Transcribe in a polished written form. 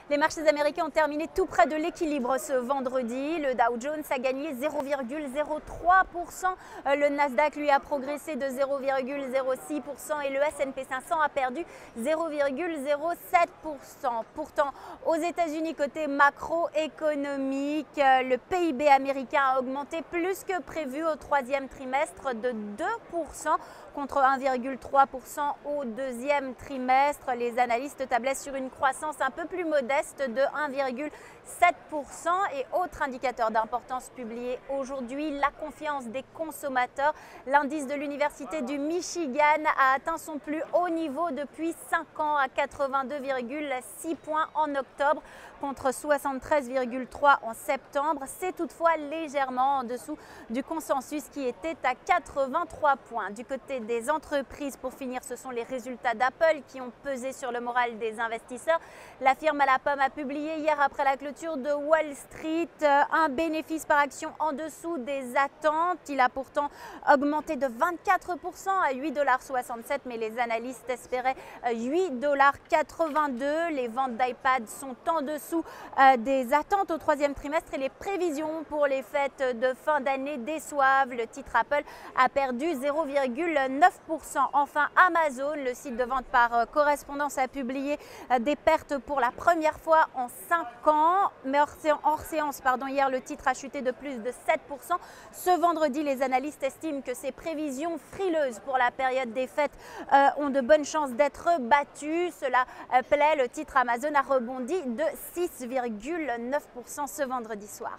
Les marchés américains ont terminé tout près de l'équilibre ce vendredi. Le Dow Jones a gagné 0,03%. Le Nasdaq lui a progressé de 0,06% et le S&P 500 a perdu 0,07%. Pourtant, aux États-Unis, côté macroéconomique, le PIB américain a augmenté plus que prévu au troisième trimestre de 2% contre 1,3% au deuxième trimestre. Les analystes tablaient sur une croissance un peu plus modeste de 1,7%. Et autre indicateur d'importance publié aujourd'hui, la confiance des consommateurs. L'indice de l'Université du Michigan a atteint son plus haut niveau depuis 5 ans à 82,6 points en octobre contre 73,3 en septembre. C'est toutefois légèrement en dessous du consensus qui était à 83 points. Du côté des entreprises, pour finir, ce sont les résultats d'Apple qui ont pesé sur le moral des investisseurs. La firme à la pomme a publié hier après la clôture de Wall Street un bénéfice par action en dessous des attentes. Il a pourtant augmenté de 24% à 8,67 $, mais les analystes espéraient 8,82 $. Les ventes d'iPad sont en dessous des attentes au troisième trimestre et les prévisions pour les fêtes de fin d'année déçoivent. Le titre Apple a perdu 0,9%. Enfin, Amazon, le site de vente par correspondance, a publié des pertes pour la première fois en 5 ans. Mais hors séance, hier, le titre a chuté de plus de 7%. Ce vendredi, les analystes estiment que ces prévisions frileuses pour la période des fêtes ont de bonnes chances d'être battues. Cela plaît, le titre Amazon a rebondi de 6,9% ce vendredi soir.